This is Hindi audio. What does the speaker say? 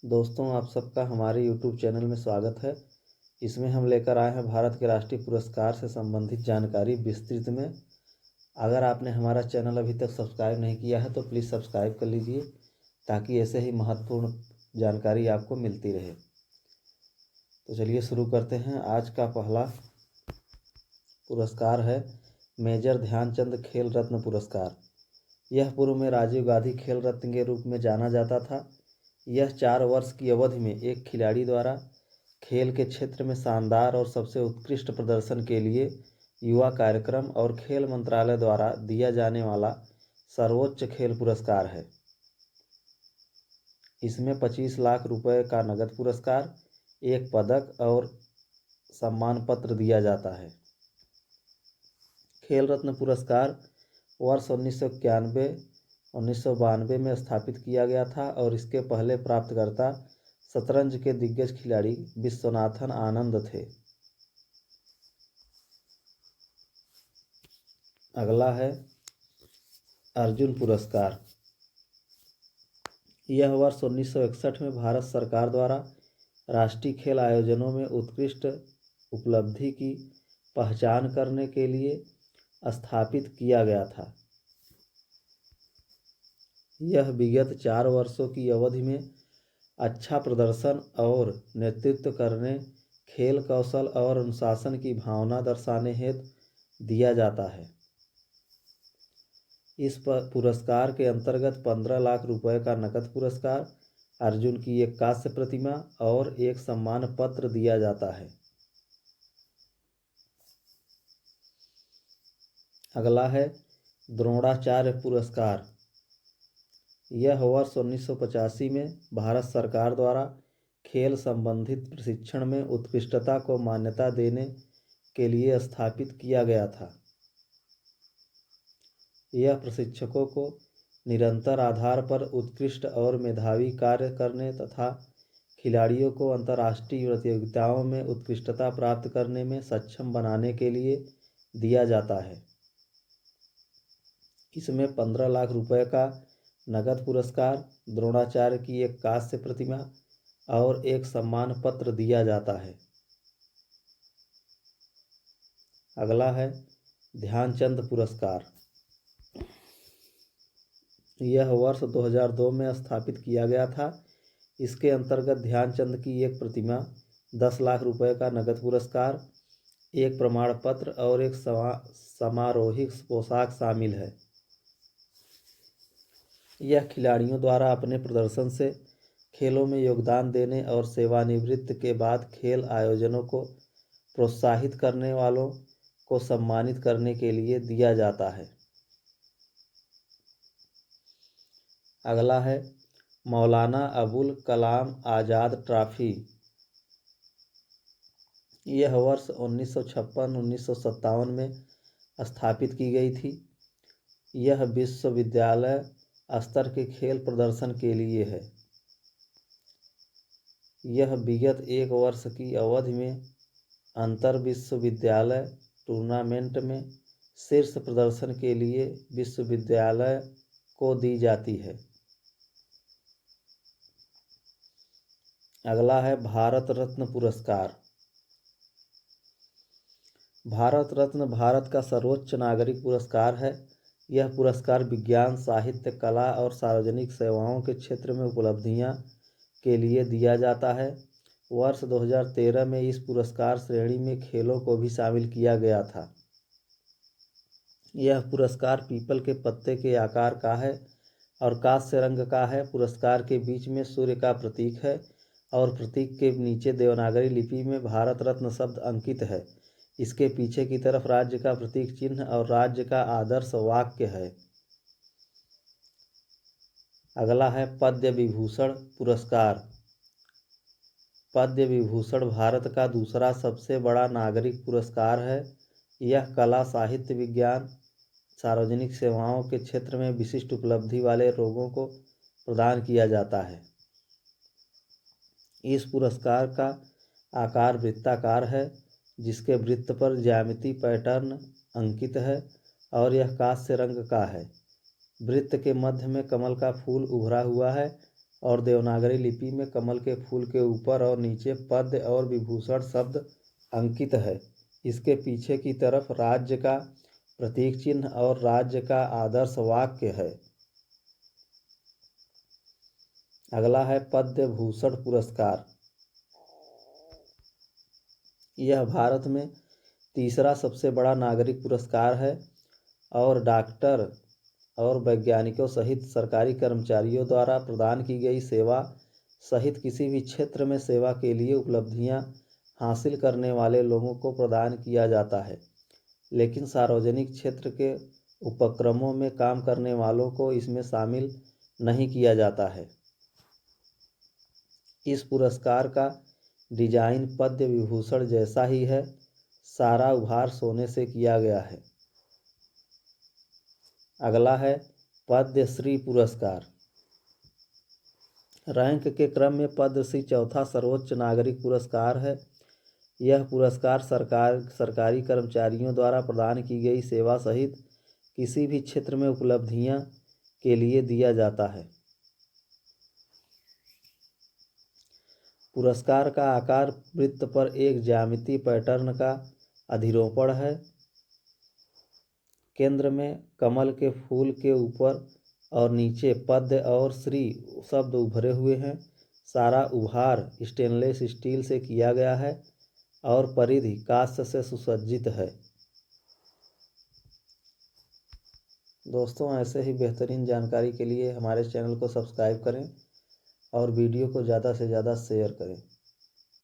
दोस्तों, आप सबका हमारे YouTube चैनल में स्वागत है। इसमें हम लेकर आए हैं भारत के राष्ट्रीय पुरस्कार से संबंधित जानकारी विस्तृत में। अगर आपने हमारा चैनल अभी तक सब्सक्राइब नहीं किया है तो प्लीज़ सब्सक्राइब कर लीजिए ताकि ऐसे ही महत्वपूर्ण जानकारी आपको मिलती रहे। तो चलिए शुरू करते हैं। आज का पहला पुरस्कार है मेजर ध्यानचंद खेल रत्न पुरस्कार। यह पूर्व में राजीव गांधी खेल रत्न के रूप में जाना जाता था। यह 4 वर्ष की अवधि में एक खिलाड़ी द्वारा खेल के क्षेत्र में शानदार और सबसे उत्कृष्ट प्रदर्शन के लिए युवा कार्यक्रम और खेल मंत्रालय द्वारा दिया जाने वाला सर्वोच्च खेल पुरस्कार है। इसमें 25 लाख रुपए का नगद पुरस्कार, एक पदक और सम्मान पत्र दिया जाता है। खेल रत्न पुरस्कार वर्ष 1991-1992 में स्थापित किया गया था और इसके पहले प्राप्तकर्ता शतरंज के दिग्गज खिलाड़ी विश्वनाथन आनंद थे। अगला है अर्जुन पुरस्कार। यह वर्ष 1961 में भारत सरकार द्वारा राष्ट्रीय खेल आयोजनों में उत्कृष्ट उपलब्धि की पहचान करने के लिए स्थापित किया गया था। यह विगत 4 वर्षों की अवधि में अच्छा प्रदर्शन और नेतृत्व करने, खेल कौशल और अनुशासन की भावना दर्शाने हेतु दिया जाता है। इस पुरस्कार के अंतर्गत 15 लाख रुपए का नकद पुरस्कार, अर्जुन की एक कांस्य प्रतिमा और एक सम्मान पत्र दिया जाता है। अगला है द्रोणाचार्य पुरस्कार। यह वर्ष 1985 में भारत सरकार द्वारा खेल संबंधित प्रशिक्षण में उत्कृष्टता को मान्यता देने के लिए स्थापित किया गया था। यह प्रशिक्षकों को निरंतर आधार पर उत्कृष्ट और मेधावी कार्य करने तथा खिलाड़ियों को अंतर्राष्ट्रीय प्रतियोगिताओं में उत्कृष्टता प्राप्त करने में सक्षम बनाने के लिए दिया जाता है। इसमें 15 लाख रुपए का नगद पुरस्कार, द्रोणाचार्य की एक कांस्य प्रतिमा और एक सम्मान पत्र दिया जाता है। अगला है ध्यानचंद पुरस्कार। यह वर्ष 2002 में स्थापित किया गया था। इसके अंतर्गत ध्यानचंद की एक प्रतिमा, 10 लाख रुपए का नगद पुरस्कार, एक प्रमाण पत्र और एक समारोहिक पोशाक शामिल है। यह खिलाड़ियों द्वारा अपने प्रदर्शन से खेलों में योगदान देने और सेवानिवृत्ति के बाद खेल आयोजनों को प्रोत्साहित करने वालों को सम्मानित करने के लिए दिया जाता है। अगला है मौलाना अबुल कलाम आज़ाद ट्रॉफी। यह वर्ष 1956-1957 में स्थापित की गई थी। यह विश्वविद्यालय स्तर के खेल प्रदर्शन के लिए है। यह विगत 1 वर्ष की अवधि में अंतर विश्वविद्यालय टूर्नामेंट में शीर्ष प्रदर्शन के लिए विश्वविद्यालय को दी जाती है। अगला है भारत रत्न पुरस्कार। भारत रत्न भारत का सर्वोच्च नागरिक पुरस्कार है। यह पुरस्कार विज्ञान, साहित्य, कला और सार्वजनिक सेवाओं के क्षेत्र में उपलब्धियां के लिए दिया जाता है। वर्ष 2013 में इस पुरस्कार श्रेणी में खेलों को भी शामिल किया गया था। यह पुरस्कार पीपल के पत्ते के आकार का है और कांस्य रंग का है। पुरस्कार के बीच में सूर्य का प्रतीक है और प्रतीक के नीचे देवनागरी लिपि में भारत रत्न शब्द अंकित है। इसके पीछे की तरफ राज्य का प्रतीक चिन्ह और राज्य का आदर्श वाक्य है। अगला है पद्म विभूषण पुरस्कार। पद्म विभूषण भारत का दूसरा सबसे बड़ा नागरिक पुरस्कार है। यह कला, साहित्य, विज्ञान, सार्वजनिक सेवाओं के क्षेत्र में विशिष्ट उपलब्धि वाले लोगों को प्रदान किया जाता है। इस पुरस्कार का आकार वृत्ताकार है जिसके वृत्त पर ज्यामिति पैटर्न अंकित है और यह कांस्य रंग का है। वृत्त के मध्य में कमल का फूल उभरा हुआ है और देवनागरी लिपि में कमल के फूल के ऊपर और नीचे पद्य और विभूषण शब्द अंकित है। इसके पीछे की तरफ राज्य का प्रतीक चिन्ह और राज्य का आदर्श वाक्य है। अगला है पद्म भूषण पुरस्कार। यह भारत में तीसरा सबसे बड़ा नागरिक पुरस्कार है और डॉक्टर और वैज्ञानिकों सहित सरकारी कर्मचारियों द्वारा प्रदान की गई सेवा सहित किसी भी क्षेत्र में सेवा के लिए उपलब्धियां हासिल करने वाले लोगों को प्रदान किया जाता है, लेकिन सार्वजनिक क्षेत्र के उपक्रमों में काम करने वालों को इसमें शामिल नहीं किया जाता है। इस पुरस्कार का डिजाइन पद्म विभूषण जैसा ही है। सारा उभार सोने से किया गया है। अगला है पद्मश्री पुरस्कार। रैंक के क्रम में पद्मश्री चौथा सर्वोच्च नागरिक पुरस्कार है। यह पुरस्कार सरकारी कर्मचारियों द्वारा प्रदान की गई सेवा सहित किसी भी क्षेत्र में उपलब्धियां के लिए दिया जाता है। पुरस्कार का आकार वृत्त पर एक ज्यामितीय पैटर्न का अधिरोपण है। केंद्र में कमल के फूल के ऊपर और नीचे पद्म और श्री शब्द उभरे हुए हैं। सारा उभार स्टेनलेस स्टील से किया गया है और परिधि कांस्य से सुसज्जित है। दोस्तों, ऐसे ही बेहतरीन जानकारी के लिए हमारे चैनल को सब्सक्राइब करें और वीडियो को ज़्यादा से ज़्यादा शेयर करें।